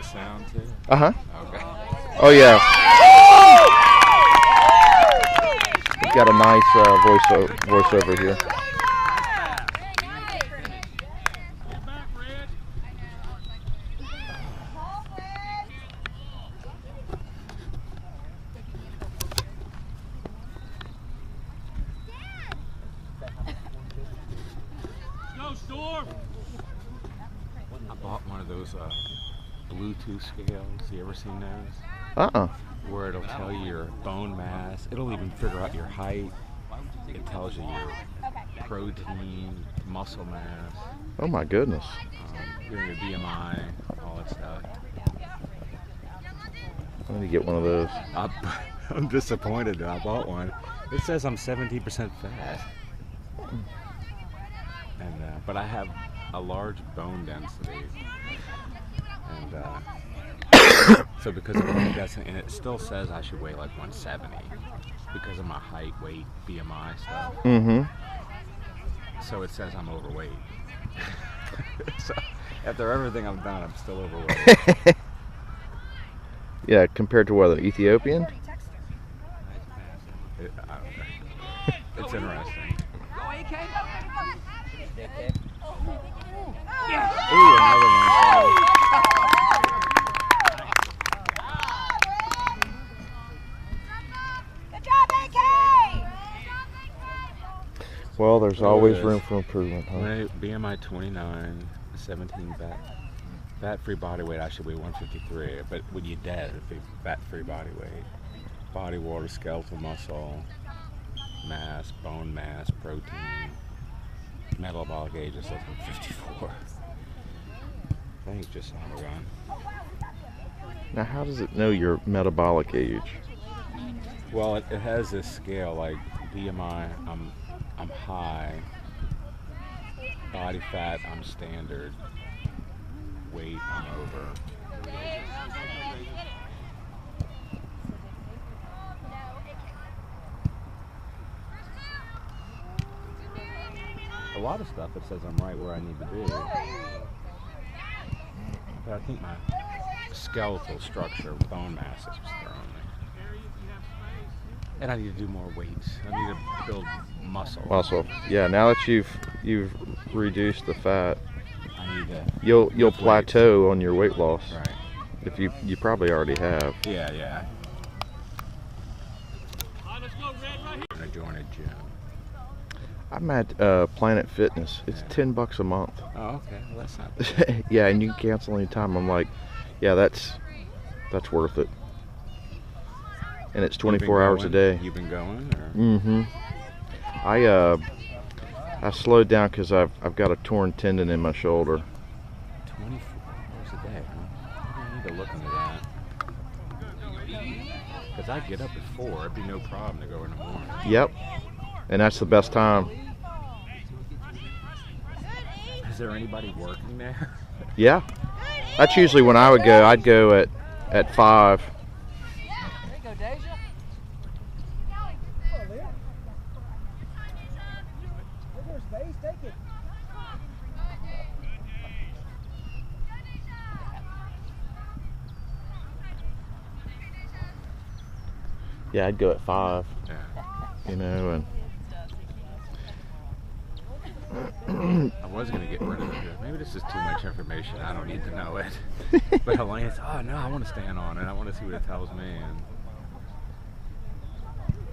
the sound too? Uh-huh. Okay. Oh, yeah. We've got a nice voiceover here. I bought one of those Bluetooth scales. You ever seen those? Uh-uh. Where it'll tell you your bone mass. It'll even figure out your height. It tells you your protein, muscle mass. Oh, my goodness. Your BMI, all that stuff. I need to get one of those. I'm disappointed that I bought one. It says I'm 17% fat. And but I have a large bone density. And so because of bone density, and it still says I should weigh like 170 because of my height, weight, BMI stuff. Mm-hmm. So it says I'm overweight. So after everything I've done, I'm still overweight. Yeah, compared to what, the Ethiopian? I don't know. It's interesting. Ooh, another one. Well, there's always room for improvement, huh? BMI 29, 17 fat-free body weight. I should weigh 153, but when you're dead, it'd be fat-free body weight. Body water, skeletal muscle, mass, bone mass, protein. Metabolic age is less than 54. I think just on the run. Now, how does it know your metabolic age? Well, it has this scale like BMI. I'm high. Body fat, I'm standard. Weight, I'm over. A lot of stuff it says I'm right where I need to be. But I think my skeletal structure, bone mass is what's throwing me. And I need to do more weights. I need to build muscle. Muscle. Yeah, now that you've reduced the fat, I need to you'll plateau on your weight loss. Right. If you probably already have. Yeah. I'm gonna join a gym. I'm at Planet Fitness. It's $10 a month. Oh, okay. Well, that's not bad. Yeah, and you can cancel anytime. I'm like, yeah, that's worth it. And it's 24 hours a day. You've been going? Or? Mm-hmm. I slowed down because I've got a torn tendon in my shoulder. 24 hours a day, huh? I need to look into that. Because I get up at 4. It'd be no problem to go in the morning. Yep. And that's the best time. Is there anybody working there? Yeah. That's usually when I would go. I'd go at 5. Yeah, I'd go at 5. Yeah. You know, and I was going to get rid of it. Maybe this is too much information. I don't need to know it. But Elaine's, oh no, I want to stand on it. I want to see what it tells me. And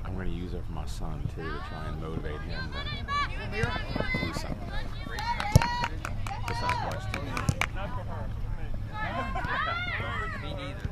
I'm going to use it for my son too to try and motivate him to do something. Besides watch TV. Me neither.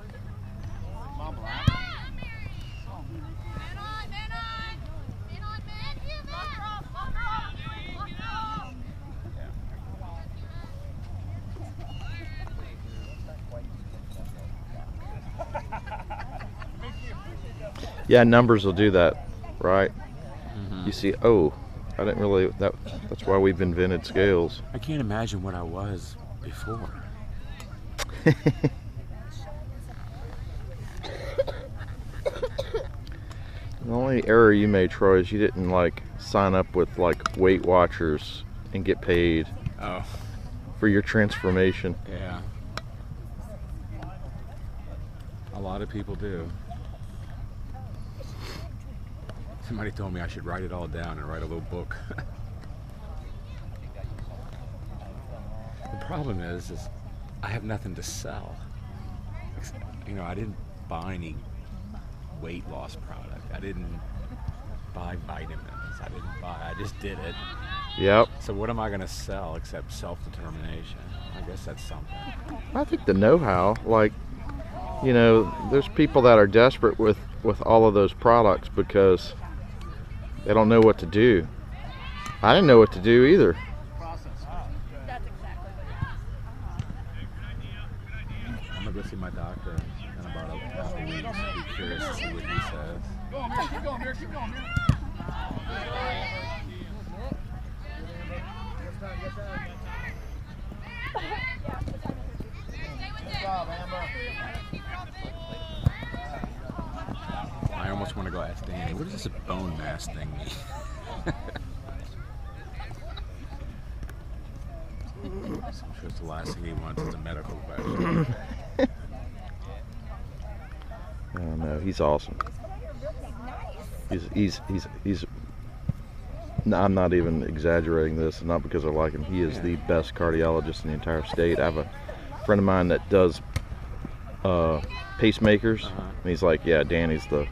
yeah, numbers will do that, right? Mm-hmm. You see, oh, I didn't really. That's why we've invented scales. I can't imagine what I was before. The only error you made, Troy, is you didn't like sign up with like Weight Watchers and get paid Oh. for your transformation. Yeah. A lot of people do. Somebody told me I should write it all down and write a little book. The problem is I have nothing to sell. You know, I didn't buy any weight loss product. I didn't buy vitamins. I just did it. Yep. So what am I going to sell except self-determination? I guess that's something. I think the know-how, like, you know, there's people that are desperate with all of those products because they don't know what to do. I didn't know what to do either. I'm going to go see my doctor in about a couple weeks. Be curious to see what he says. Keep going, Keep going, I almost want to go ask Danny, what does this bone mass thing mean? I'm sure it's the last thing he wants is a medical question. Oh no, he's awesome. He's no, I'm not even exaggerating this, not because I like him. He is the best cardiologist in the entire state. I have a friend of mine that does pacemakers, and he's like, yeah, Danny's the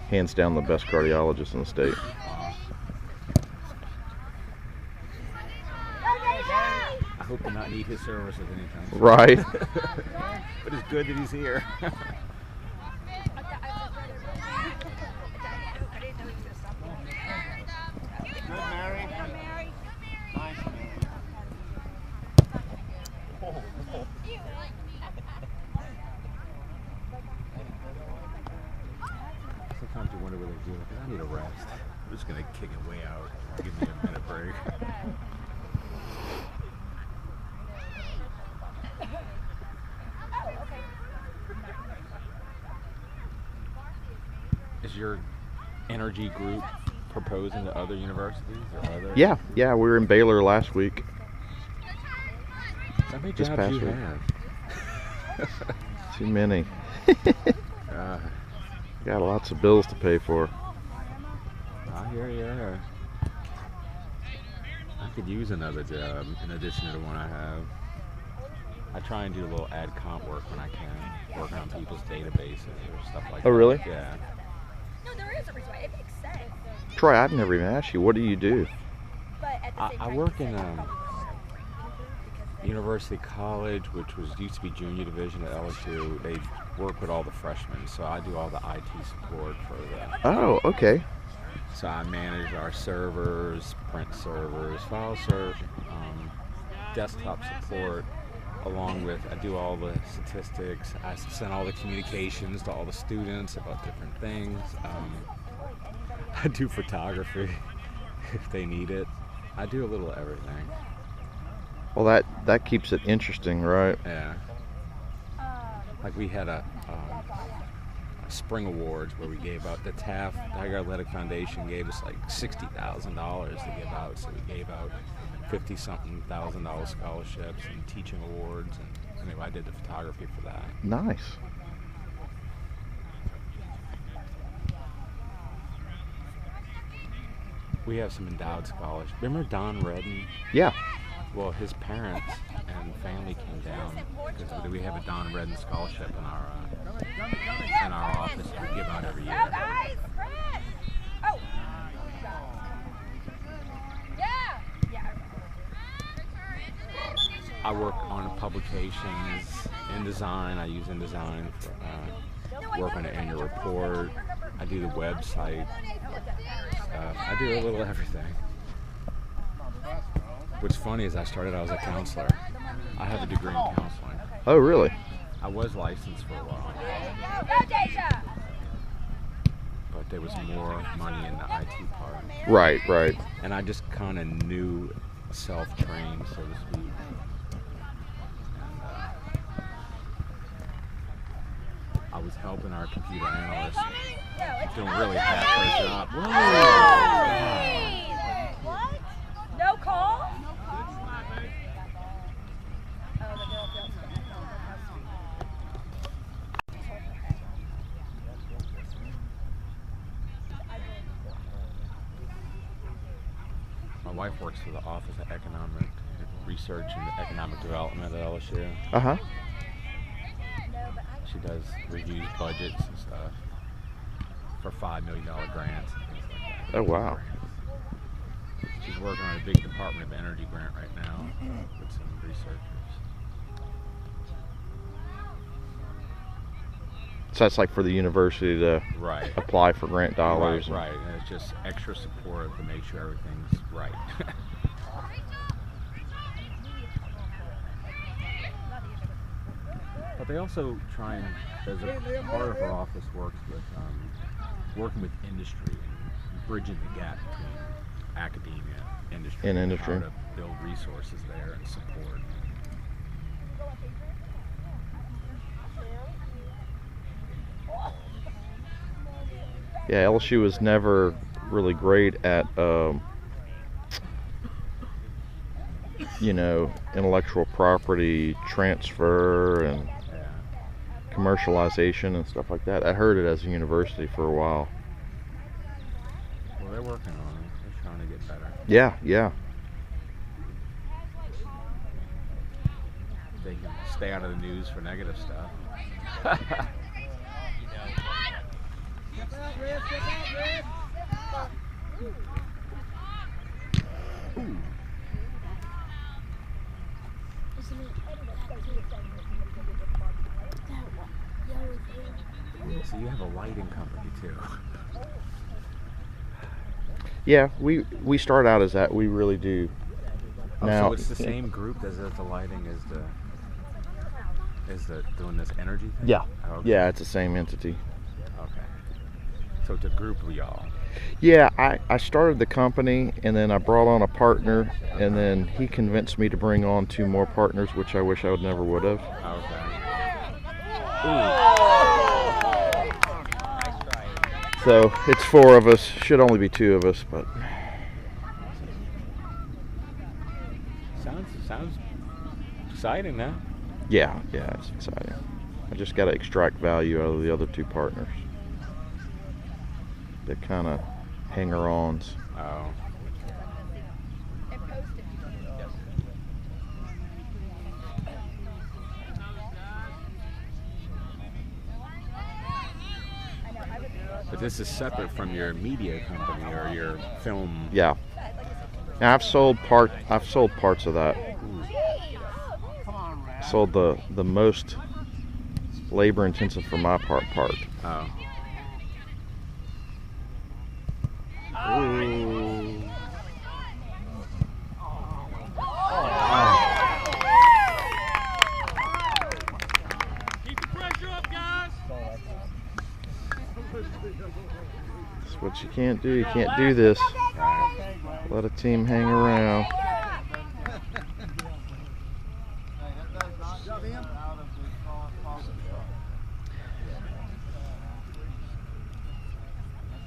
hands down the best cardiologist in the state. I hope to not need his services anytime soon. Right. But it's good that he's here. Sometimes you wonder what they're doing. I need a rest. I'm just going to kick it way out. Give me a minute break. Is your energy group proposing to other universities or other? Yeah, we were in Baylor last week. How many This jobs past you week. have? Too many. Uh, Got lots of bills to pay for. I hear you. I could use another job in addition to the one I have. I try and do a little ad comp work when I can, working on people's databases or stuff like that. Oh, really? Yeah. No, there is a reason why. It makes sense. Troy, I've never even asked you, what do you do? But at the same I time, work you in said a because University College, which used to be junior division at LSU. They work with all the freshmen, so I do all the IT support for them. Oh, okay. So I manage our servers, print servers, file server, desktop support, along with I do all the statistics. I send all the communications to all the students about different things. I do photography if they need it. I do a little of everything. Well, that keeps it interesting, right? Yeah. Like we had a spring awards where we gave out the Taft Tiger Athletic Foundation gave us like $60,000 to give out, so we gave out $50-something thousand scholarships and teaching awards, and anyway, I did the photography for that. Nice. We have some endowed scholarships. Remember Don Redden? Yeah. Well, his parents and family came down because we have a Don Redden scholarship in our office that we give out every year. Oh. Yeah. I work on publications, InDesign. I use InDesign for work on an annual report. I do the website. I do a little everything. What's funny is I started out as a counselor. I have a degree in counseling. Oh, really? I was licensed for a while, but there was more money in the IT part. Right. And I just kind of knew self-trained, so to speak. And I was helping our computer analyst doing really half her job. Whoa! What? No call? wife works for the Office of Economic Research and Economic Development at LSU. Uh-huh. She does reviews budgets and stuff for $5 million grants and things like that. Oh, wow. She's working on a big Department of Energy grant right now with some researchers. So that's like for the university to Right. apply for grant dollars. Right, and it's just extra support to make sure everything's right. But they also try and, as a part of our office, working with industry and bridging the gap between academia, industry, And industry. how to build resources there and support. Yeah, LSU was never really great at, you know, intellectual property transfer and Yeah. commercialization and stuff like that. I heard it as a university for a while. Well, they're working on it. They're trying to get better. Yeah, yeah. They can stay out of the news for negative stuff. So you have a lighting company too. Yeah, we start out as that. We really do. So it's the same group as the lighting is the doing this energy thing? Yeah. Oh, okay. Yeah, it's the same entity. Okay. So it's a group of y'all. Yeah, I started the company and then I brought on a partner and then he convinced me to bring on 2 more partners, which I wish I never would have. Okay. So it's 4 of us. Should only be 2 of us, but Sounds exciting now. yeah, it's exciting. I just got to extract value out of the other 2 partners. They're kind of hanger-ons. Oh. But this is separate from your media company or your film. Yeah. Now, I've sold parts of that. Sold the most labor intensive for my part. Oh. Ooh. Keep the pressure up, guys. That's what you can't do. You can't do this. Right. Let a team hang around.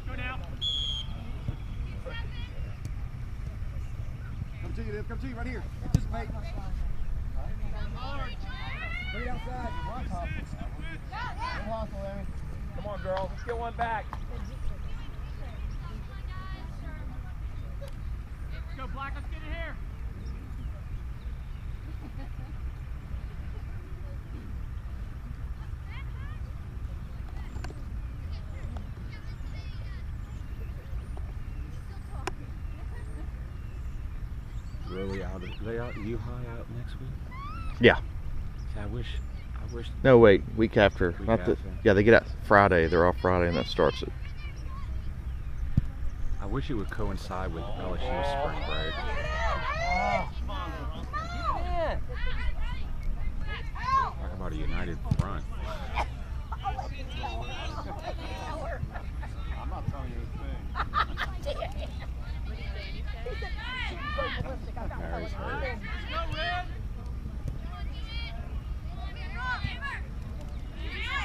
Go now. Come to you, Dave. Come to you right here. Participate. Bring it outside. Come on, girls. Let's get one back. Let's go, Black. Let's get in here. Really out? They out? You high out next week? Yeah. I wish. No, wait. Week after. Week Not the. after. Yeah, they get out Friday. They're off Friday, and that starts it. I wish it would coincide with LSU's spring break. Talk about a united front. I'm not telling you a thing. Mary's hurt.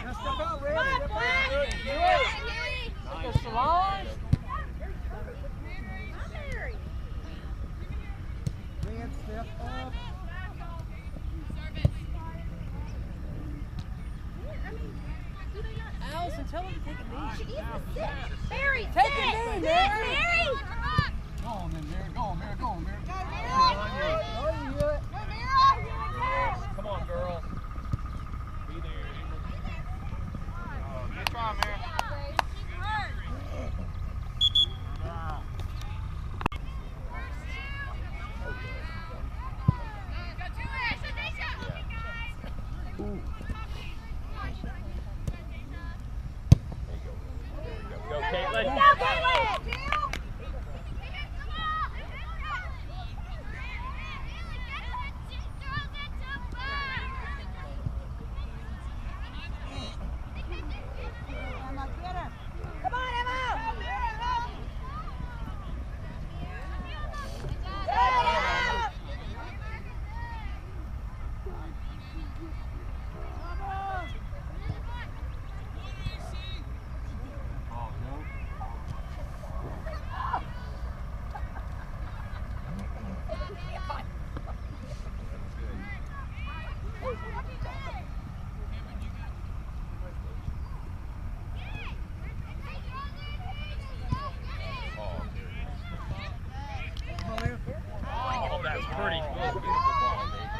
Step out, Red. Step out. Nice. Solange. Red, step up. Allison, tell him to take a knee. Barry, Take a knee, Mary. Go on then, Mary. Go on, Mary. Go on, Oh, that's pretty. Beautiful ball, Dave.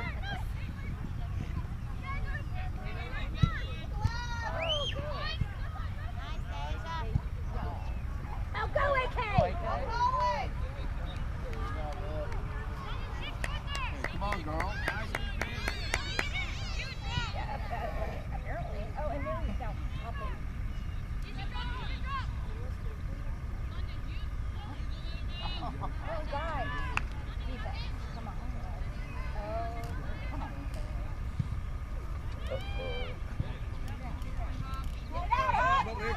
Now go, AK! Come on, girl. Apparently. Oh, and then he's down. Oh, guys. Defense. Come on. Oh, come on.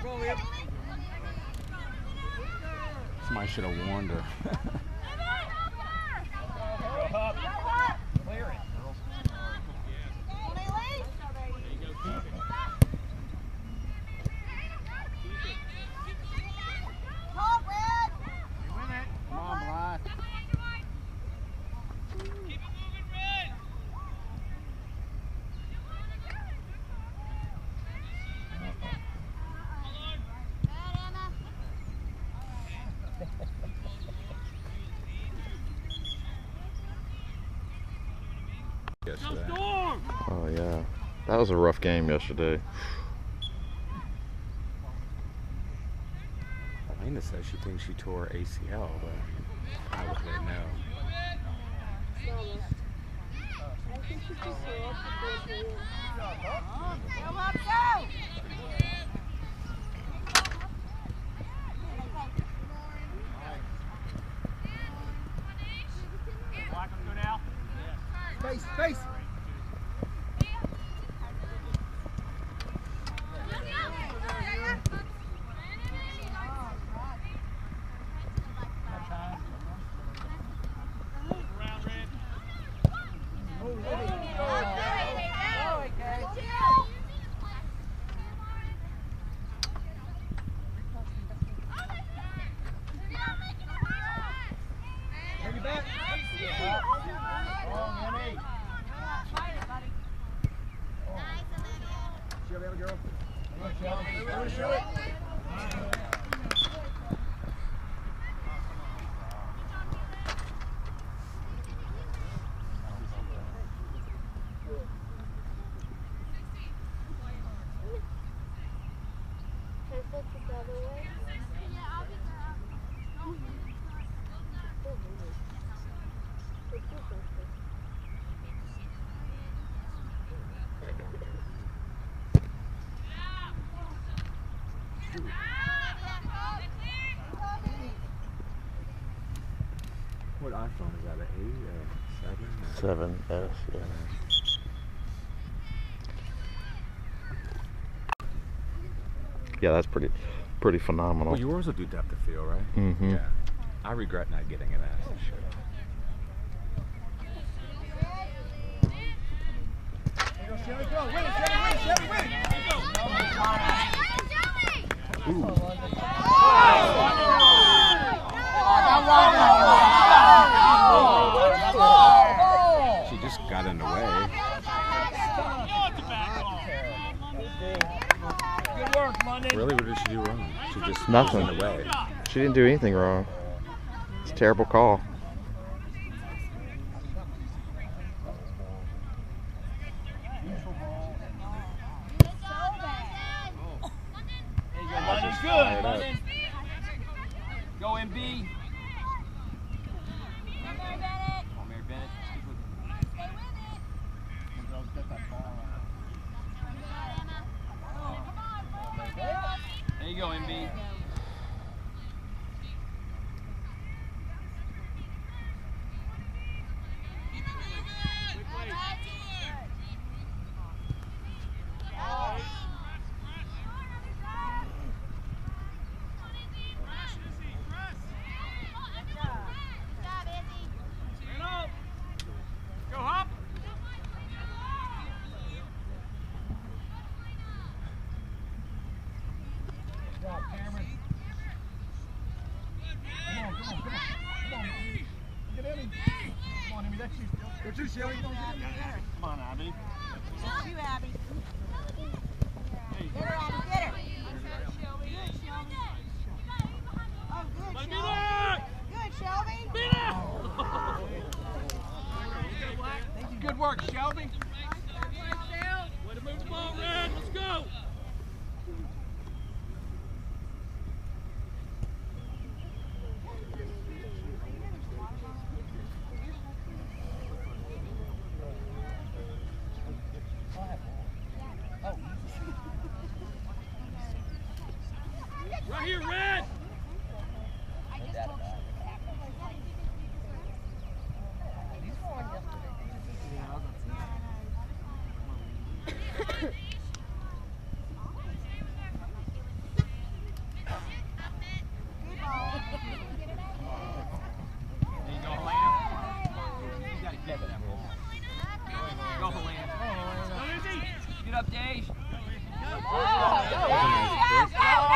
Go, Liam. Somebody should have warned her. Go up. Clear it, girls. Come on, Blythe. Yesterday. Oh yeah, that was a rough game yesterday. Elena says she thinks she tore her ACL, but I would say no. Black, let's go now. Face, face. Around, Red. Take it back. Oh, Minnie. Show the other girl. Show it. What iPhone is that? An 8 or 7? 7S, yeah. Yeah, that's pretty phenomenal. Well, yours will do depth of field, right? Mm-hmm. Yeah. I regret not getting an ass. Shelly, go. Win it, Shelly, win it, Shelly, win it. She just got in the way. Good work, London. Really, what did she do wrong? She just Nothing. was in the way. She didn't do anything wrong. It's a terrible call. There you go, London. just Good, fired up. London. Go MB. Come on, Mary Bennett. Stick with it. There you go, MB. Get in him. Come on, Emmy, that's you still. Go to Shelly. Come on, Abby. That's you, Abby. Get her, Abby, get her. Good, Shelby. Oh, good, Shelby. Good, Shelby. Good work, Shelby. Way to move the ball, Red. Let's go. Right here, Red.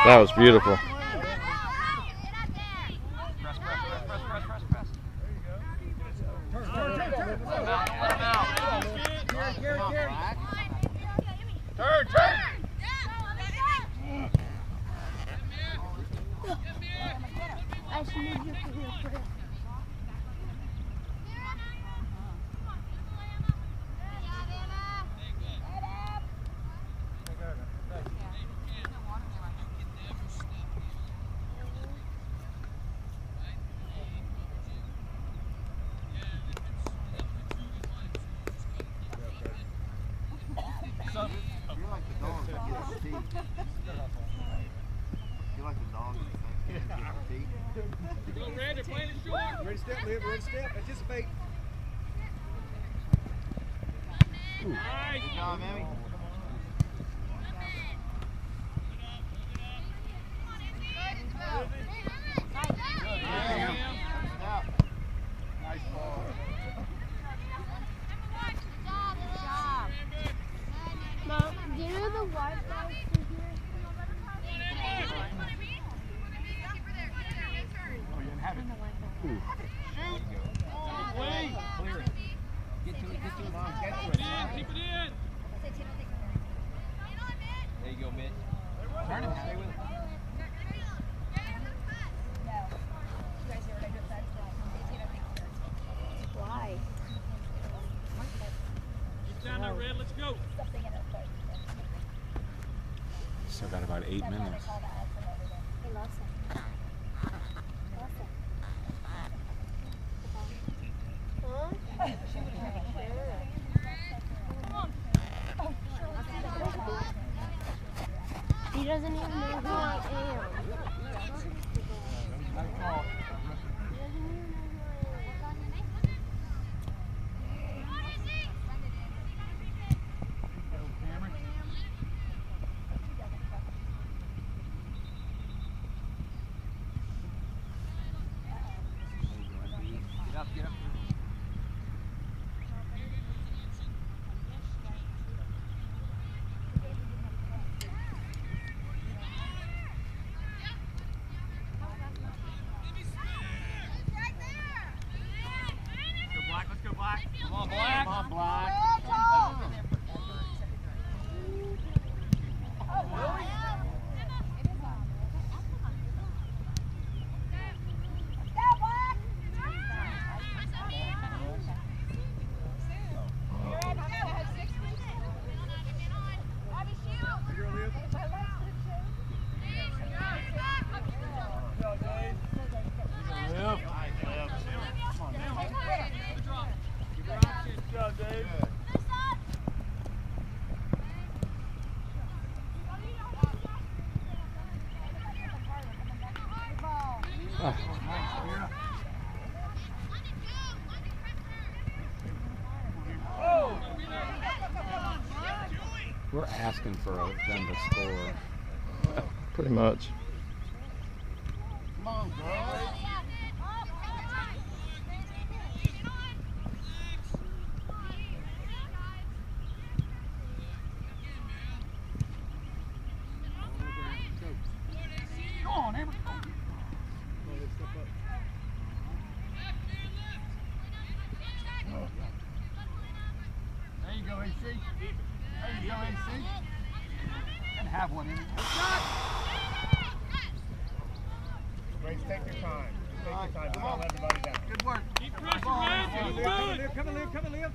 That was beautiful. Ready to step, Liv. Ready to step. Anticipate. Nice. Good job, Emmy. Nice ball. Mom, do you know the Wi-Fi through here? Oh, you didn't have it. Clear it. Get to it, get to it. Mom, get to it. Keep it in. There you go, Mitch. Turn it, stay with it. Why? Get down there, Red. Let's go. Still got about 8 minutes. Hey, Lawson. He doesn't even know who I am. Get up, get up. Let's go, Black. Come on, Black. Come on, Black. We're asking for them to score. Pretty much. Come on, girls. Go on, Amber. Oh, let's step up. AC. There you go, AC. And have one in it. Grace, take your time. Take your time. Don't let everybody down. Good work. Keep pressure, man. Keep moving. Come in, Liv. Come in, Liv.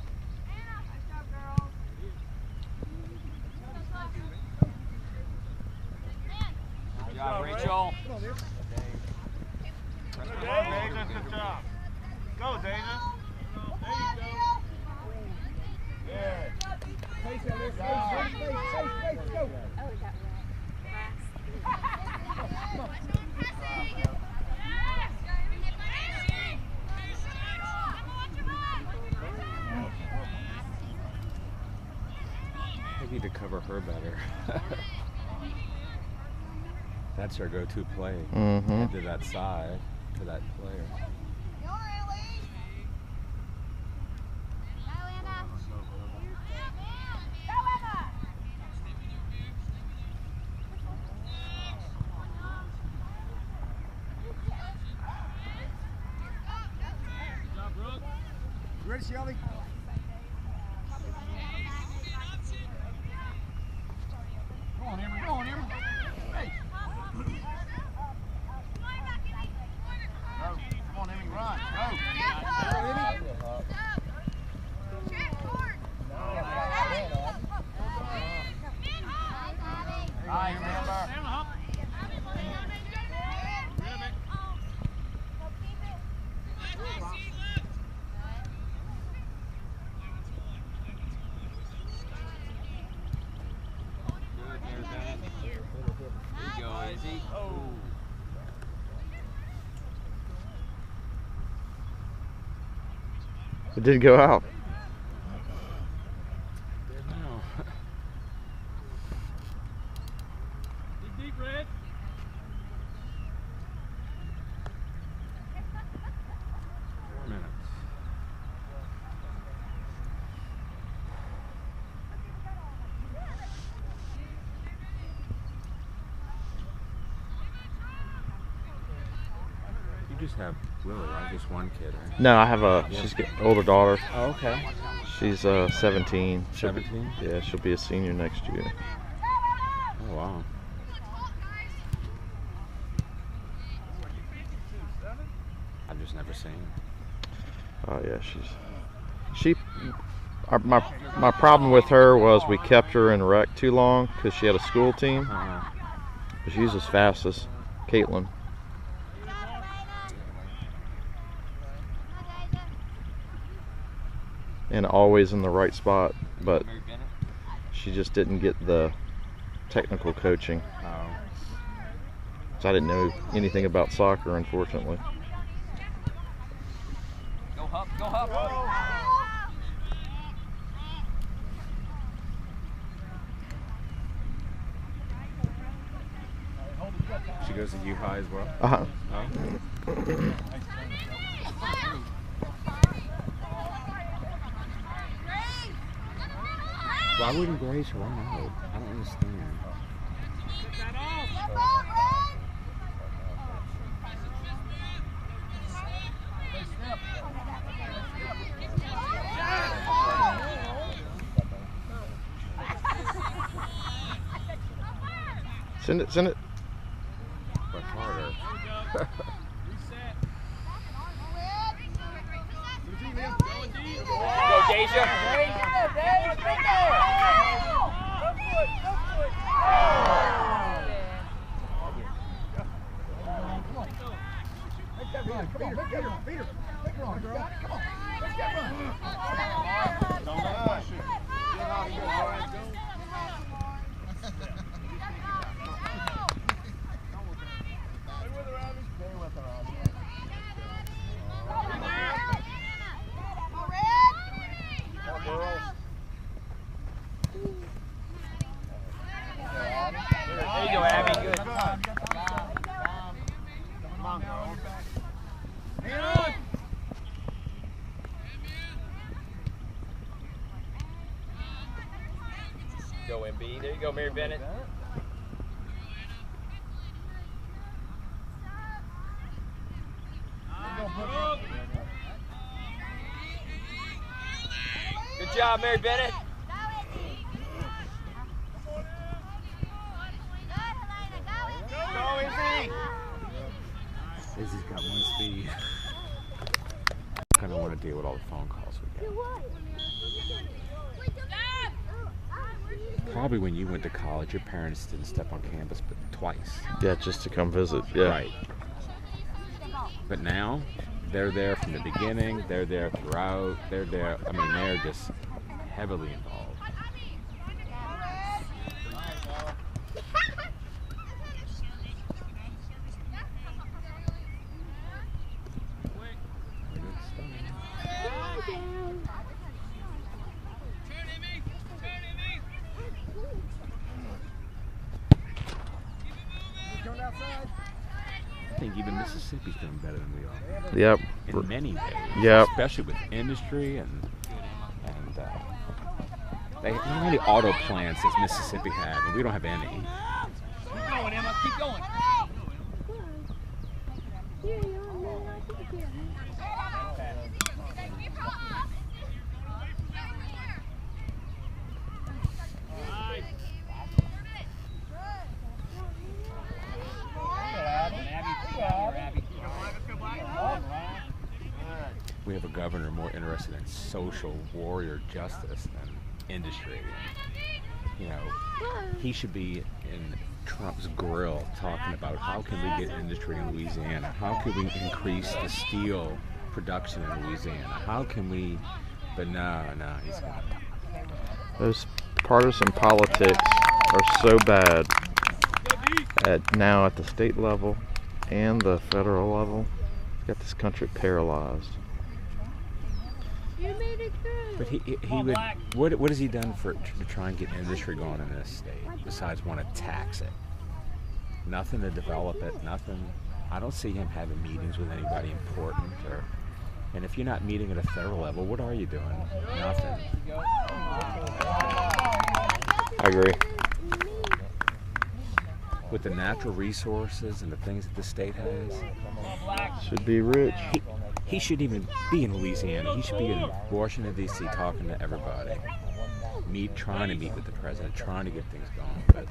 Good job, Rachel. Come on, Liv. Good job. Go, Deja. There you go. Yeah. Pace it, Liv. Space, go. Oh, we got Come on. They need to cover her better. That's her go-to play. Mm-hmm. To that side, to that player. You ready, Shelby? Go on, Emma. Go on, Emma. Hey. Go. Come on, Emmy. Run. Go. Go, Emmy. Hi, remember. It didn't go out. No. Deep, Red. Minutes. You just have Willie, right? Just one kid, right? No, I have she's an older daughter. Oh, okay. She's 17. 17? Yeah, she'll be a senior next year. Oh, wow. I've just never seen her. Oh yeah, my problem with her was we kept her in rec too long because she had a school team. She's as fast as Caitlin. And always in the right spot, but she just didn't get the technical coaching. Oh. So I didn't know anything about soccer, unfortunately. Go Hup, go Hup. She goes to U High as well? Uh-huh. Oh. Why wouldn't Grace run out? I don't understand. Send it, send it. But harder. Go, Deja. Beat her. Take her on, girl. Come on. Let's get run. Don't let push it. Get out of here, Brian. Go. Stay with her, Abby. Stay with her, Abby. Come on, girls. There you go, Abby. Good. Come on, girls. Go, MB. There you go, Mary Bennett. Good job, Mary Bennett. Is he's got one speed. I kind of want to deal with all the phone calls we get. Probably when you went to college, your parents didn't step on campus but twice. Yeah, just to come visit. Yeah. Right. But now, they're there from the beginning. They're there throughout. They're there. I mean, they're just heavily involved. I think even Mississippi's doing better than we are. Yep. In many ways. Yep. Especially with industry and they how many auto plants does Mississippi have? And we don't have any. Keep going, Emma. Keep going. We have a governor more interested in social warrior justice than industry. You know, he should be in Trump's grill talking about how can we get industry in Louisiana? How can we increase the steel production in Louisiana? How can we? But no, he's not. Those partisan politics are so bad now at the state level and the federal level. It's got this country paralyzed. You made it good. But he would. What has he done to try and get industry going in this state besides want to tax it? Nothing to develop it. Nothing. I don't see him having meetings with anybody important. And if you're not meeting at a federal level, what are you doing? Nothing. I agree. With the natural resources and the things that the state has, Should be rich. he shouldn't even be in Louisiana. He should be in Washington, D.C. talking to everybody. Trying to meet with the president, trying to get things going. But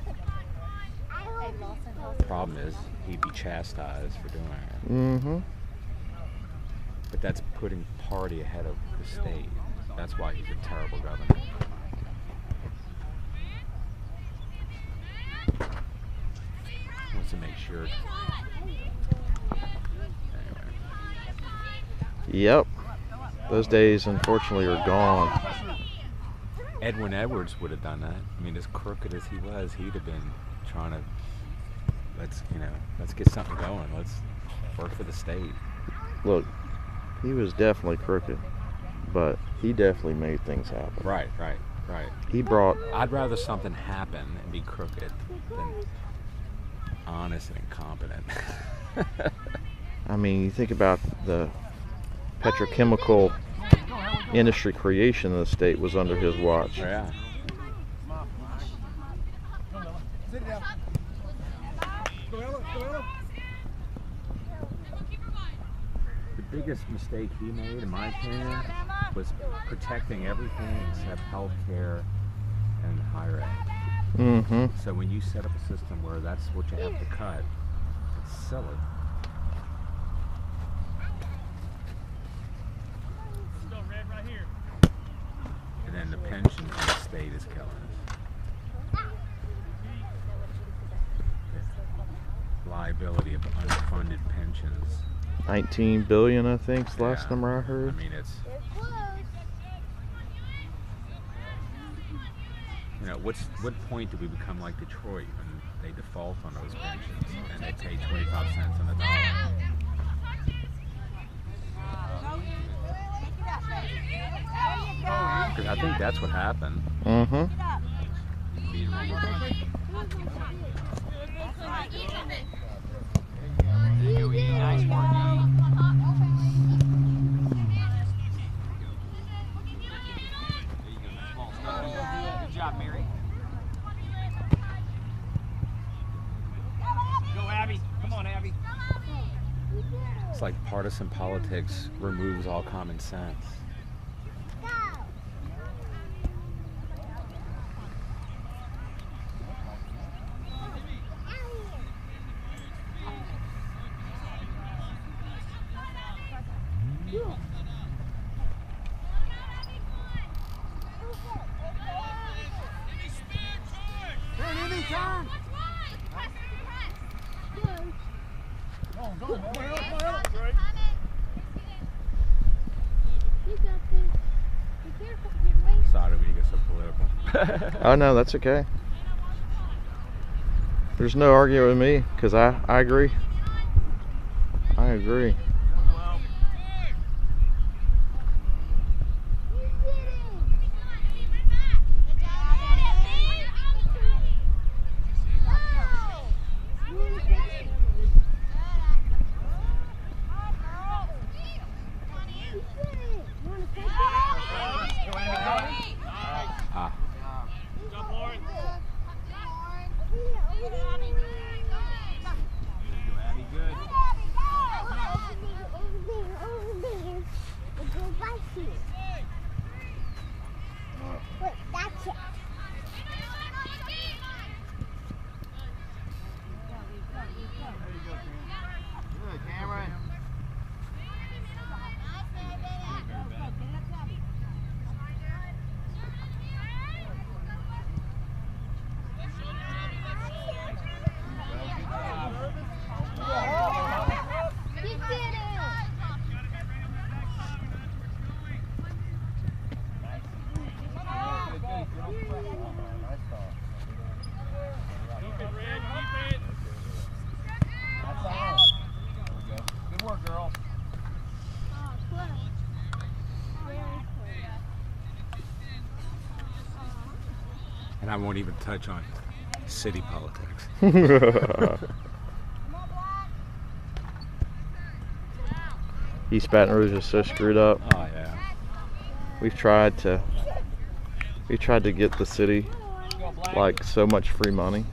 the problem is he'd be chastised for doing it. Mm-hmm. But that's putting party ahead of the state. That's why he's a terrible governor. Wants to make sure. Anyway. Yep. Those days, unfortunately, are gone. Edwin Edwards would have done that. I mean, as crooked as he was, he'd have been trying to let's get something going. Let's work for the state. Look, he was definitely crooked, but he definitely made things happen. Right. He brought... I'd rather something happen and be crooked than honest and incompetent. I mean, you think about the petrochemical industry creation of the state was under his watch. Yeah. Sit down. Go, Ella. Go, Ella. The biggest mistake he made, in my opinion, was protecting everything except health care and higher ed. Mm-hmm. So when you set up a system where that's what you have to cut, it's silly. Still red right here. And then the pensions in the state is killing us. The liability of unfunded pensions. 19 billion, I think, is the last Yeah. number I heard. I mean, it's, They're close. you know, what point do we become like Detroit when they default on those pensions and they pay 25 cents on the dollar? Because I think that's what happened. Mm-hmm. Nice work, Good job, Mary. Go, Abby. Come on, Abby. It's like partisan politics removes all common sense. Turn, Indy, turn. Go, come on, Ella. Sorry when you get so political. Oh no, that's okay. There's no arguing with me because I agree. I agree. And I won't even touch on city politics. East Baton Rouge is so screwed up. Oh yeah. We've tried to get the city like so much free money,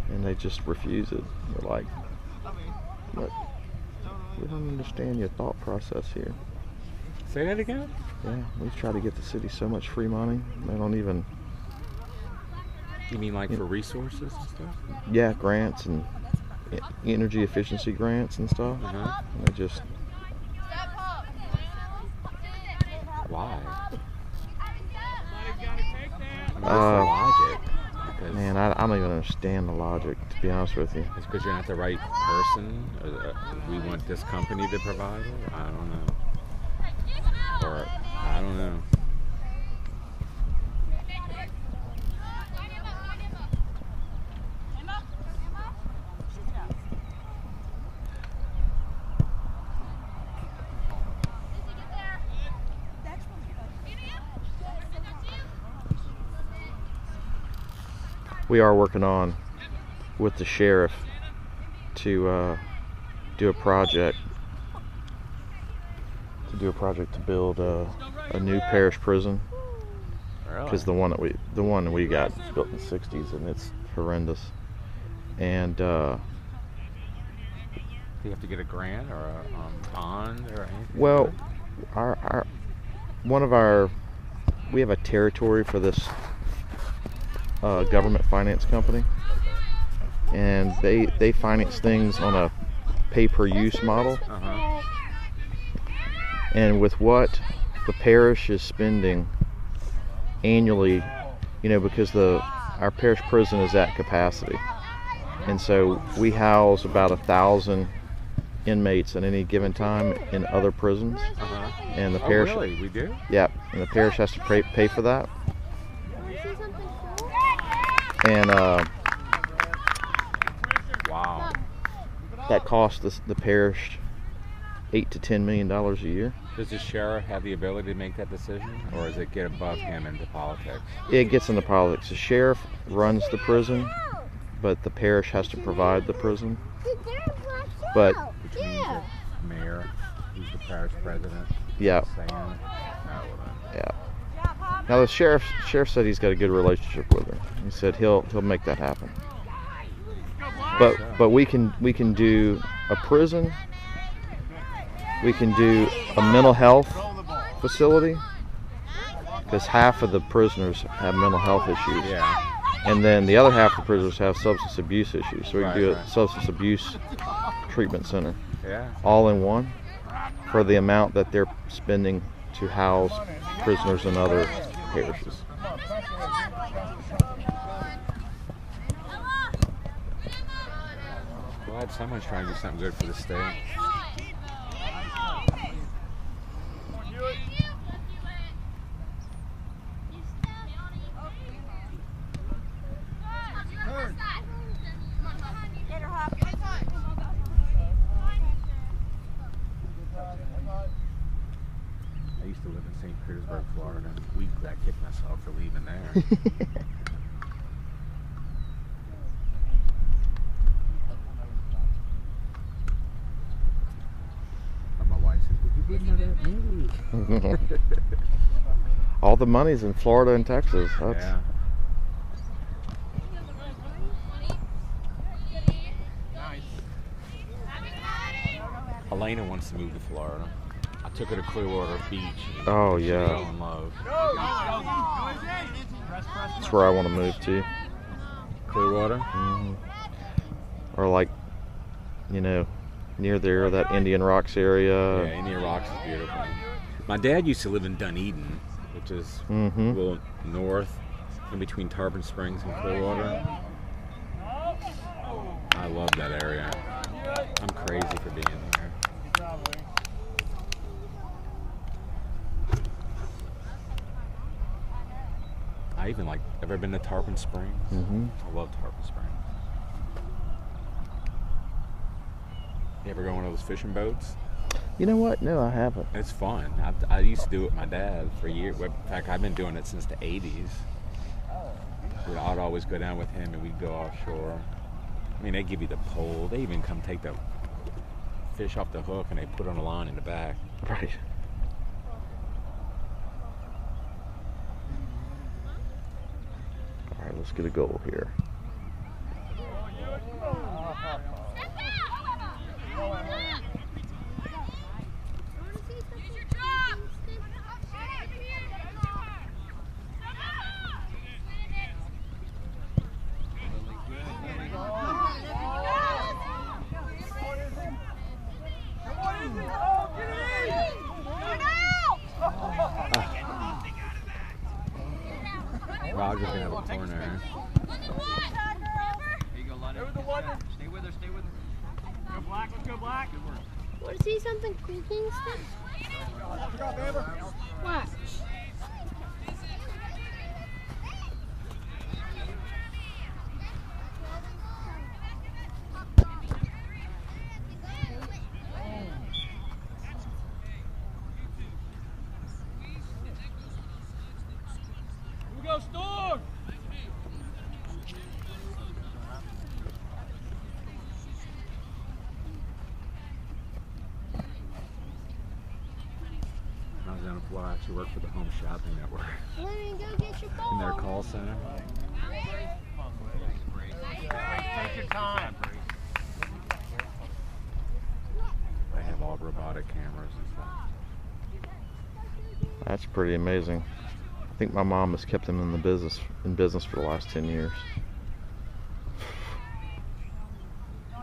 and they just refuse it. They're like, "What? We don't understand your thought process here." Say that again? Yeah, we've tried to get the city so much free money. They don't even. You mean like for resources and stuff? Yeah, grants and energy efficiency grants and stuff. Uh-huh. And they just. Why? I mean, what's the logic? Because Man, I don't even understand the logic, to be honest with you. it's because you're not the right person. Or, we want this company to provide it. I don't know. Or I don't know. We are working on with the sheriff to do a project to build a new parish prison, because the one we got built in the 60s and it's horrendous. And Do you have to get a grant or a bond or anything? well, we have a territory for this government finance company, and they finance things on a pay-per-use model. Uh-huh. And with what the parish is spending annually, because our parish prison is at capacity, and so we house about 1,000 inmates at any given time in other prisons. Uh-huh. And the Oh, parish, really? We do? yeah, and the parish has to pay for that. And Wow. that costs the parish $8 to $10 million a year. Does the sheriff have the ability to make that decision, or does it get above him into politics? It gets into politics. The sheriff runs the prison, but the parish has to provide the prison. But Which means the mayor, who's the parish president, yeah, saying, oh, well then. yeah. Now the sheriff said he's got a good relationship with her. He said he'll make that happen. But we can do a prison. We can do a mental health facility, because half of the prisoners have mental health issues. Yeah. And then the other half of the prisoners have substance abuse issues. So we can do a Right. substance abuse treatment center Yeah. all in one. for the amount that they're spending to house prisoners in other parishes. Glad someone's trying to do something good for the state. I used to live in St. Petersburg, Florida. Weekly, I kicked myself for leaving there. And my wife said, "Would you bring that movie?" All the money's in Florida and Texas. That's, Yeah. Elena wants to move to Florida. I took her to Clearwater Beach. And Oh, she yeah. fell in love. that's where I want to move to. Clearwater? Mhm. Or like, you know, near there, that Indian Rocks area. Yeah, Indian Rocks is beautiful. My dad used to live in Dunedin, which is a Mhm. little north, in between Tarpon Springs and Clearwater. I love that area. I'm crazy for being there. I even like, ever been to Tarpon Springs? Mhm. I love Tarpon Springs. You ever go on one of those fishing boats? You know what? No, I haven't. It's fun. I used to do it with my dad for years. In fact, I've been doing it since the 80s. I'd always go down with him and we'd go offshore. I mean, they give you the pole. They even come take the fish off the hook and they put on a line in the back. Right. All right, let's get a goal here. Roger's gonna have a corner. There you go, London. Stay with her, stay with her. Go black, let's go black. Good work. Want to see something cool, Kingston? What? Here we go, Storm! I was down in Florida. I actually worked for the Home Shopping Network Let me go get your ball. in their call center. Take your time. They have all robotic cameras and stuff. That's pretty amazing. I think my mom has kept them in the business for the last 10 years.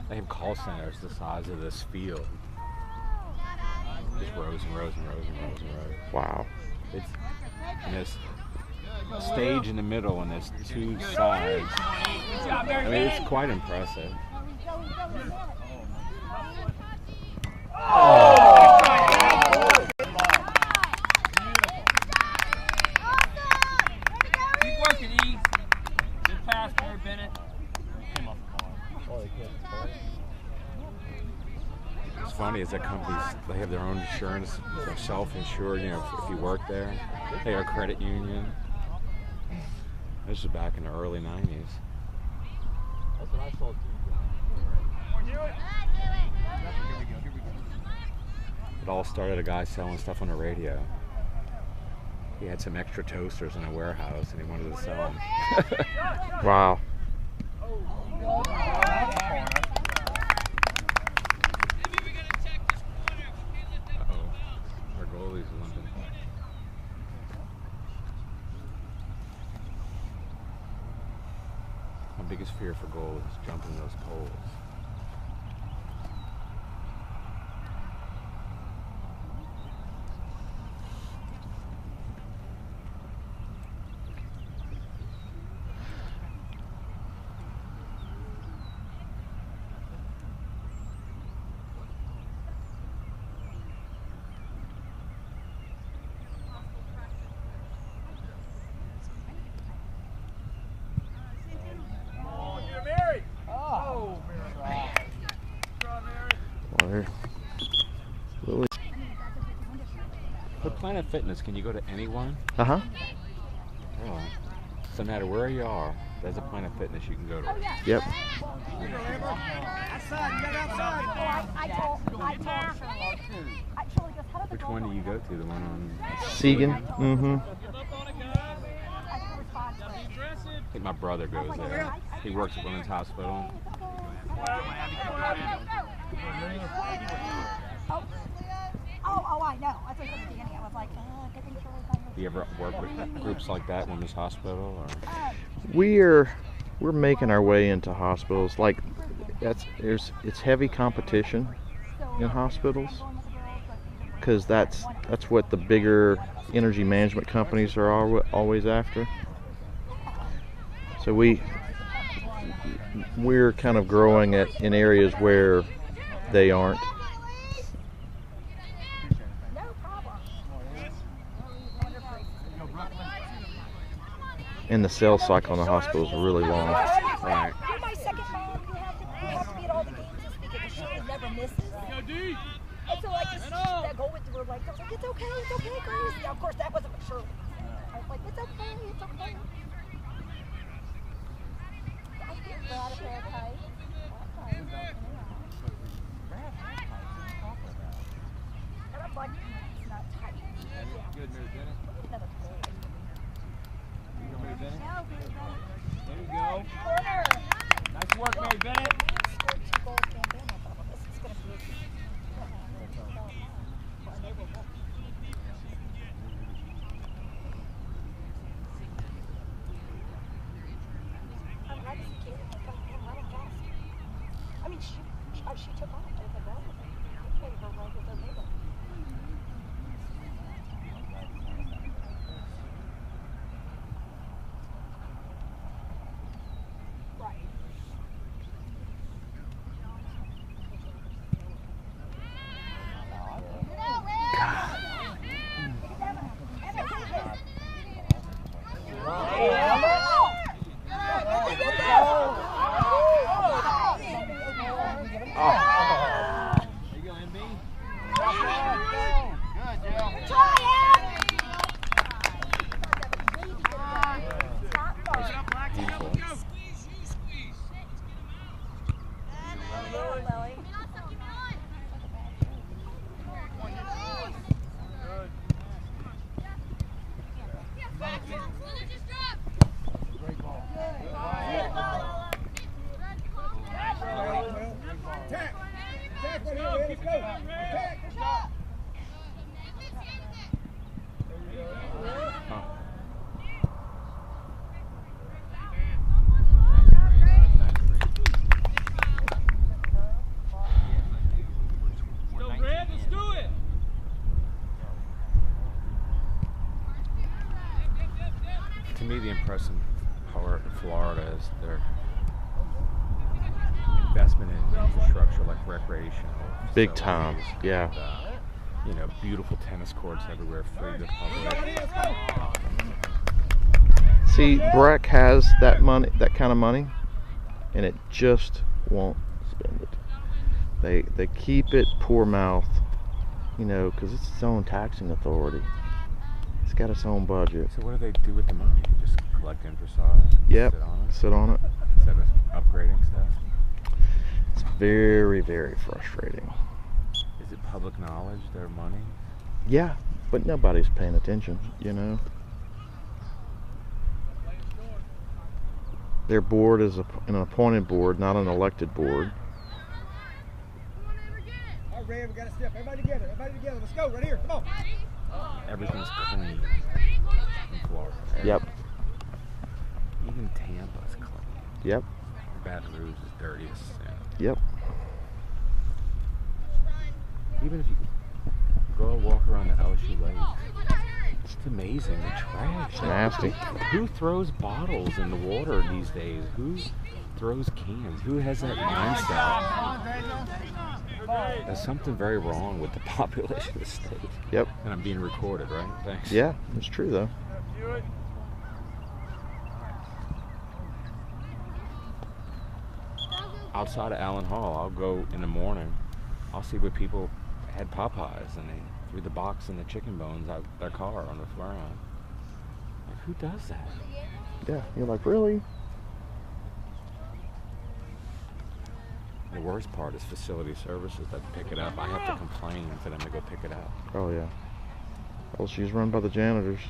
They have call centers the size of this field. Just rows and rows and rows and rows and rows. Wow. It's and this stage in the middle and there's two sides. I mean, it's quite impressive. Keep working, E. Good pass, Mary Bennett. Came off the ball. What's funny is that companies, they have their own insurance. They're self-insured, you know, if you work there. They are a credit union. This is back in the early 90s. That's what I saw too. It all started a guy selling stuff on the radio. He had some extra toasters in a warehouse and he wanted to sell them. Wow. Uh-oh. Our goalie's limping. My biggest fear for goal is jumping those poles. there. Lily. But Planet Fitness, can you go to anyone? Uh-huh. Oh. So no matter where you are, there's a Planet Fitness you can go to. Yep. Outside, you got outside. I told Shirley goes, how did the Which goal one do go? you go to? The one on... Segan. Mm-hmm. I think my brother goes there. He works at Women's Hospital. Oh, I know. I thought at the beginning I was like, good thing Shirley's not here. Do you ever work with groups like that, Women's Hospital? Or? We're making our way into hospitals. Like it's heavy competition in hospitals because that's what the bigger energy management companies are always after. So we're kind of growing in areas where they aren't. And the sales cycle in the hospital is really long. Right. You're my second mom. You have to be at all the games this weekend. And Shirley never misses. And so like that goal with the road, like I was like, it's okay, girls. Now, of course, that wasn't for Shirley. I was like, it's okay. I think we're out of hair tight. And I'm like, it's not tight. Good move, Dennis. Another goal. Good move, Dennis. Now, There you go. corner. Nice work, Mary Bennett. Scored 2 goals, Van I thought, well, this is going to be I mean, she took off as a bell. She played her role with her neighbor. Right. There you go, MB. Good, Jill. Painful. Great ball. Attack! Attack right here, let's go! Attack! Go, Grant, let's do it. To me, the impressive part of Florida is their investment in infrastructure, like recreational Big facilities, time, yeah. and, beautiful tennis courts everywhere, free to the public. See, Breck has that money, that kind of money, and it just won't spend it. They keep it poor mouth, because it's its own taxing authority. It's got its own budget. So what do they do with the money? Just collect interest on it? Yep, Sit on it? sit on it. Instead of upgrading stuff? It's very, very frustrating. Is it public knowledge, their money? Yeah, but nobody's paying attention, Their board is an appointed board, not an elected board. All right, Red, we got to step. Everybody together. Let's go, right here. Come on. Everything's clean in Florida. Yep, Even Tampa's clean. yep, Baton Rouge is dirty as sin. yep. Even if you go walk around the LSU Lake, it's amazing, the trash. It's nasty. Who throws bottles in the water these days? Who throws cans? Who has that mindset? There's something very wrong with the population of the state. Yep. And I'm being recorded, right? Thanks. Yeah, it's true though. Outside of Allen Hall, I'll go in the morning I'll see where people had Popeyes and they threw the box and the chicken bones out their car on the ground. Like, who does that? Yeah, you're like, really? The worst part is facility services that pick it up. I have to complain for them to go pick it up. Oh, yeah. Well, she's run by the janitors.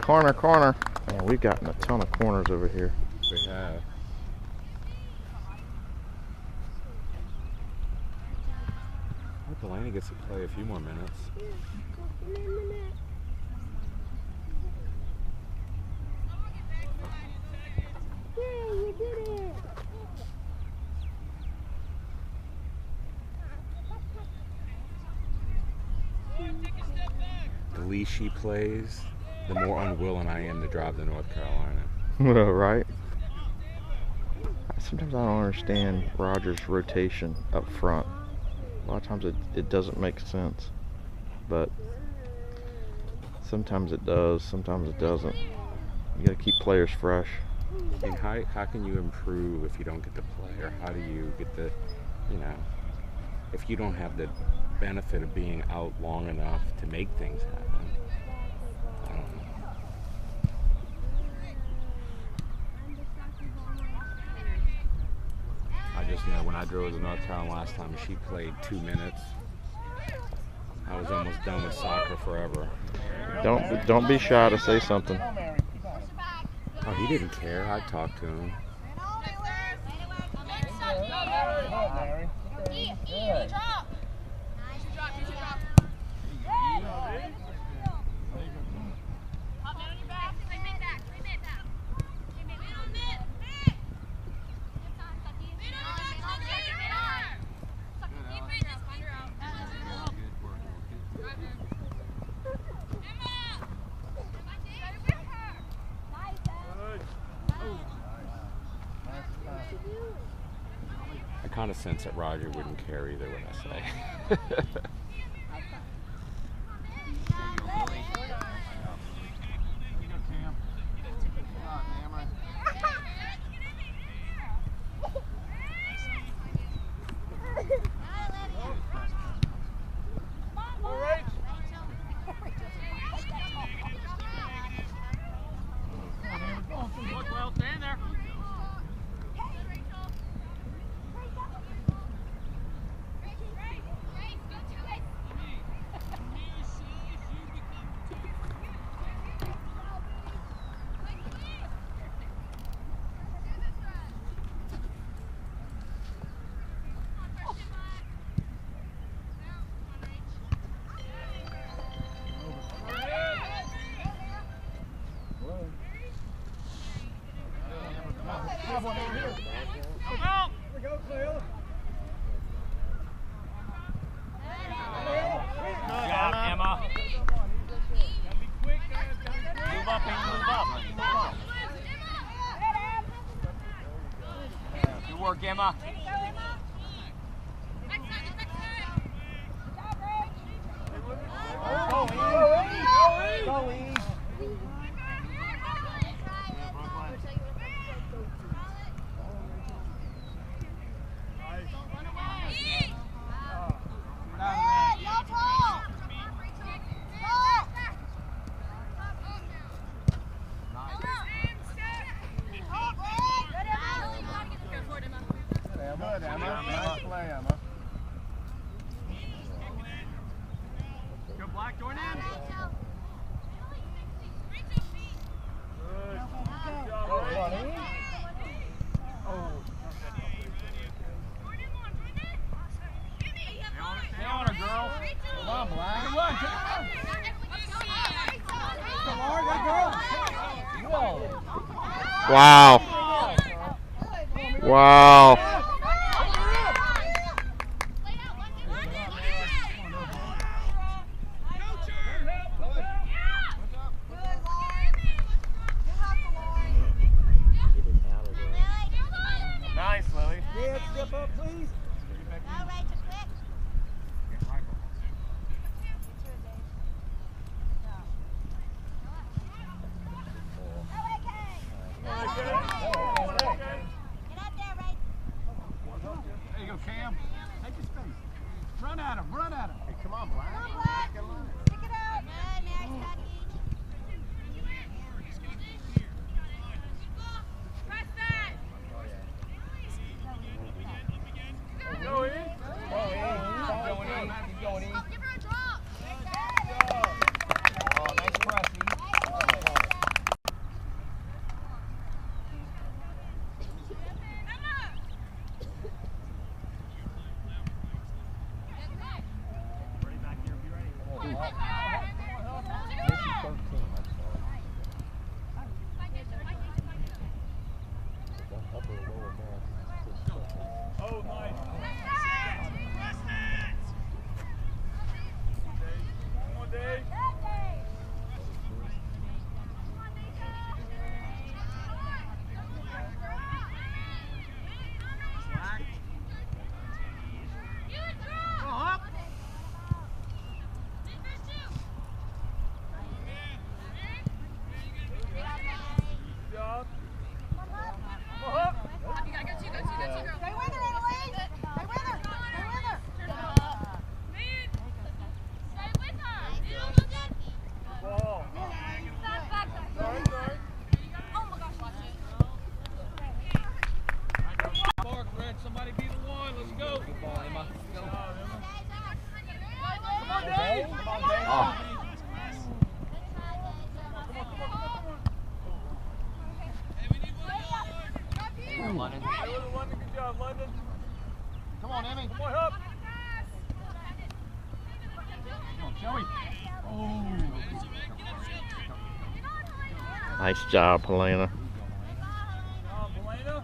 Corner, corner. Man, we've gotten a ton of corners over here. We have. I hope Delaney gets to play a few more minutes. Yeah, you did it. The least she plays, the more unwilling I am to drive to North Carolina. Right? Sometimes I don't understand Roger's rotation up front. A lot of times it doesn't make sense. But sometimes it does, sometimes it doesn't. You gotta keep players fresh. I mean, how can you improve if you don't get to play? Or how do you get the, you know, if you don't have the benefit of being out long enough to make things happen? I don't know. I just know when I drove to North Carolina last time, she played 2 minutes. I was almost done with soccer forever. Don't be shy to say something. Oh, he didn't care. I talked to him. I kind of sense that Roger wouldn't care either what I say. Well, stand there. Emma. Good, Emma. Nice play, Emma. Go Black, join in. Stay on her, girl. Come on, Black. Come on, Come on, good girl. Wow. Wow. There you go, Cam. Take your space. Run at him, run at him. Hey, come on, Black. Come on, Black. Stick it out. Go in. Keep going in. Oh, nice press, E. Oh, nice. Come on, Dave. Slack. Go up. Good job. Go up. Stay with her, Emily. Stay with her. Stay with her. Ball. Sorry, sorry. Mark, Red, somebody be the one. Let's go. Good ball, Emma. Come on, Dave. Come on, Dave. Oh. London. Good job, London. Come on, Emmy. Come on, up. Come on, Joey. Oh. Nice job, Helena. Helena.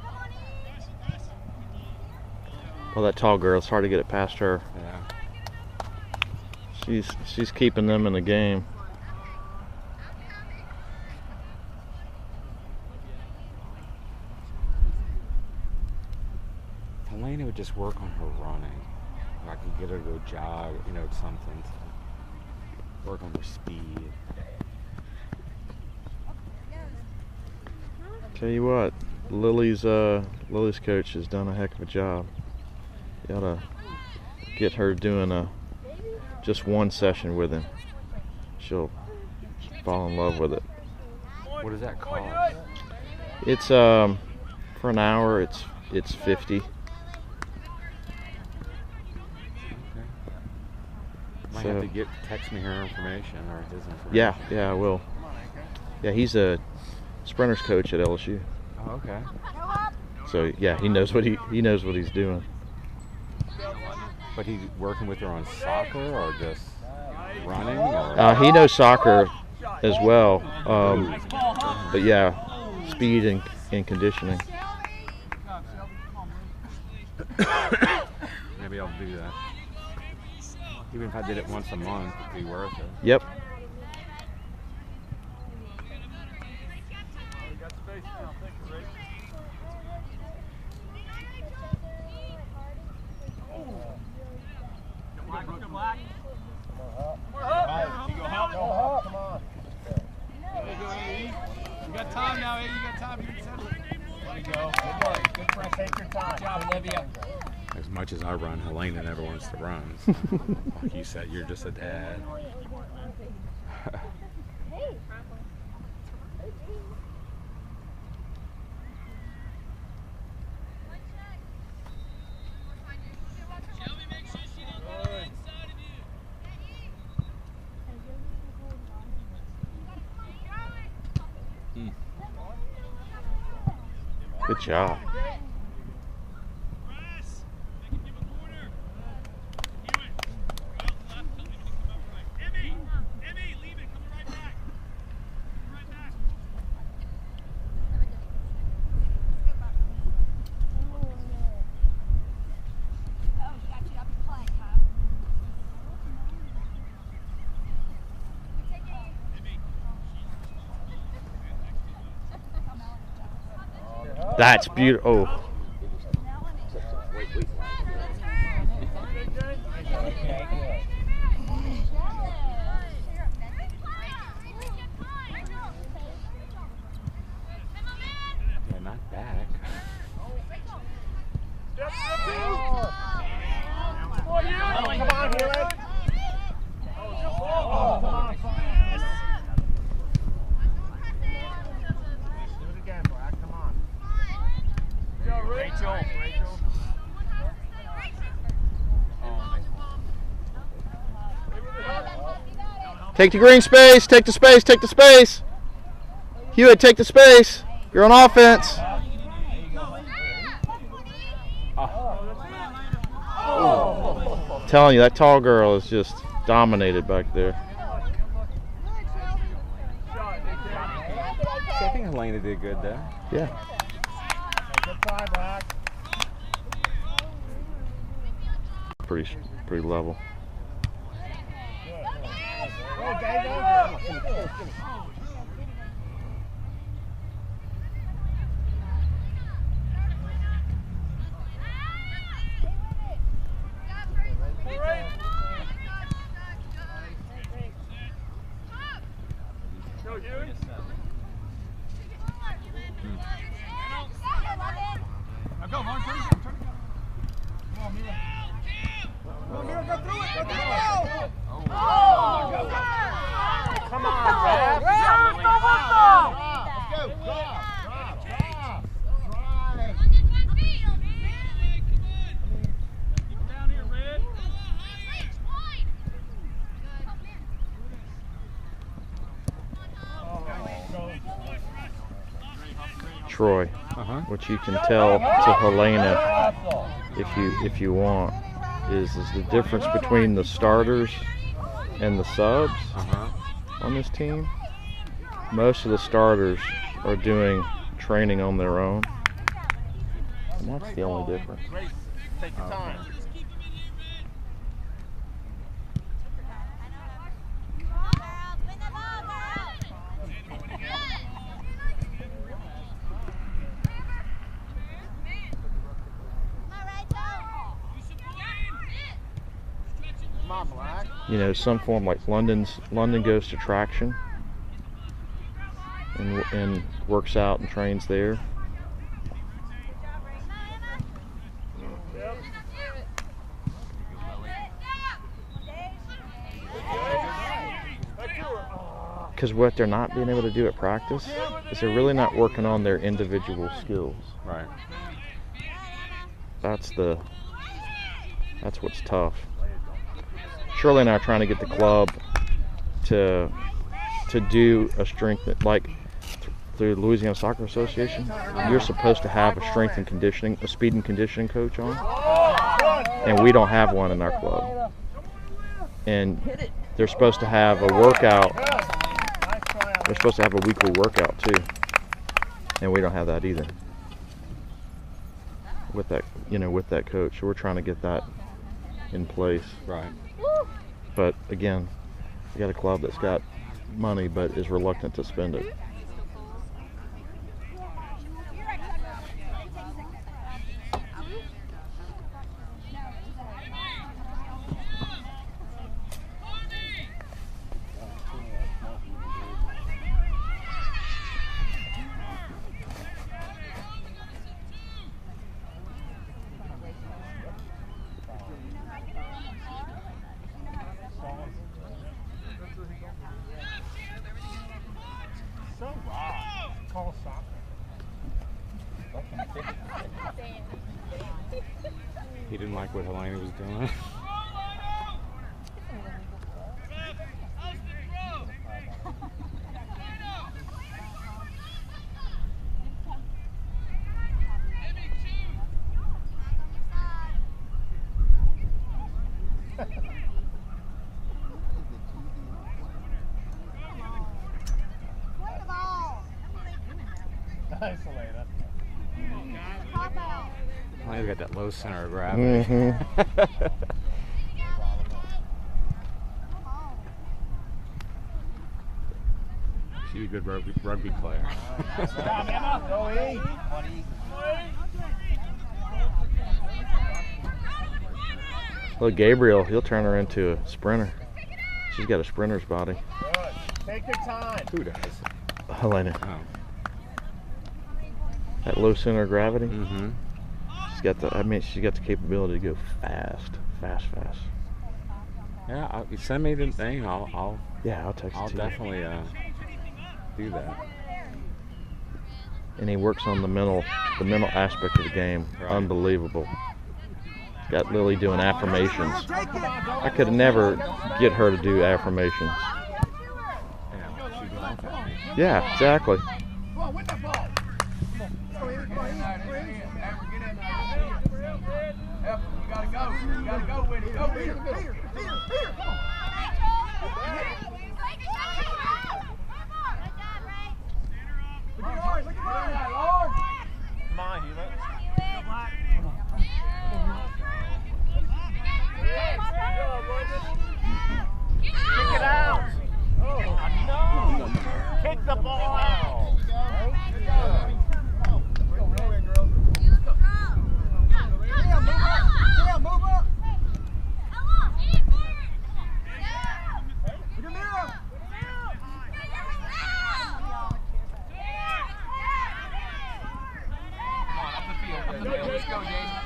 Well, that tall girl, it's hard to get it past her. Yeah. She's keeping them in the game. Helena would just work on her running. I could get her to go jog, you know, something to work on her speed. Tell you what, Lily's coach has done a heck of a job. You oughta get her doing just one session with him. She'll fall in love with it. What does that cost? It's for an hour. It's 50. Might So- have to text me her information or his information. Yeah, I will. Yeah, he's a sprinters coach at LSU. Oh, okay. So yeah, he knows what he's doing. But he's working with her on soccer or just running? Or? He knows soccer as well, but yeah, speed and conditioning. Maybe I'll do that. Even if I did it once a month, it'd be worth it. Yep. You got time now, Eddie. You got time. You can settle it. There you go. Good work. Good press. Take your time. Good job, Olivia. As much as I run, Helena never wants to run. Like you said, you're just a dad. Good job. That's beautiful. Oh. Take the green space. Take the space. Take the space. Hewitt, take the space. You're on offense. Telling you, that tall girl is just dominated back there. I think Helena did good there. Yeah. Good try, Black. Pretty level. Go, Dave, go. Now go, Mark. Turn it. Come on, Mira. Come on, Mira, go through it. Go through it. Come on, Brad. Let's go. Drive. Down here, Red. Troy, what you can tell to Helena, if you want, is the difference between the starters and the subs on this team. Most of the starters are doing training on their own, and that's the only difference. Take your time. You know, some form like London goes to traction and works out and trains there. Because what they're not being able to do at practice is they're really not working on their individual skills. Right. That's what's tough. Shirley and I are trying to get the club to do a strength, like through the Louisiana Soccer Association. You're supposed to have a strength and conditioning, a speed and conditioning coach on, and we don't have one in our club. And they're supposed to have a workout. They're supposed to have a weekly workout too, and we don't have that either. With that, with that coach, so we're trying to get that in place. Right. But again, you got a club that's got money but is reluctant to spend it. He didn't like what Helena was doing. Nice, Helena. Helena's got that low center of gravity. She's a good rugby player. Look, Gabriel, he'll turn her into a sprinter. She's got a sprinter's body. Good. Take your time. Who does? Helena. Oh. That low center of gravity. Mm-hmm. She's got the capability to go fast. Yeah, you send me the thing. I'll text it I'll to definitely do that. And he works on the mental aspect of the game. Right. Unbelievable. Got Lily doing affirmations. I could never get her to do affirmations. Yeah, exactly. Come on, win that ball. Come on. Go in, go in, go in. Help him. You gotta go. You gotta go with it. Go with it. Peter, come on. Look at Lord, look at Lord. Come on, Hewlett. Kick it out. Oh, no. Kick the ball out. Let's go, Jason.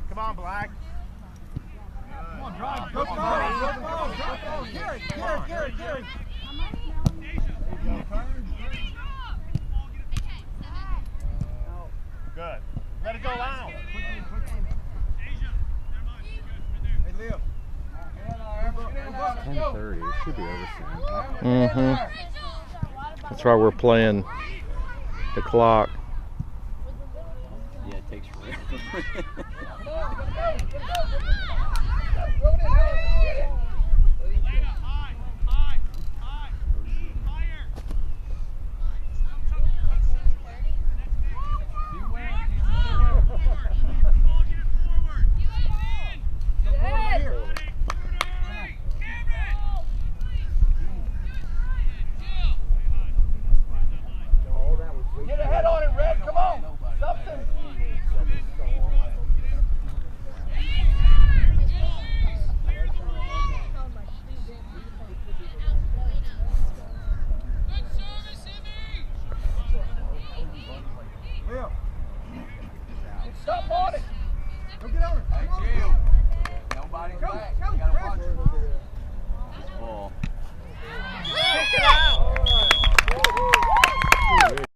Come on, Black. Come on, drive. Go, Gary. Good. Let it go out. Hey, Leo. 10:30. It should be over soon. Mm-hmm. That's why we're playing the clock. Yeah, it takes forever. Get a head on it, Red. Come on. Something. Leo. Stop on it. Go get on it. Hey, Jill.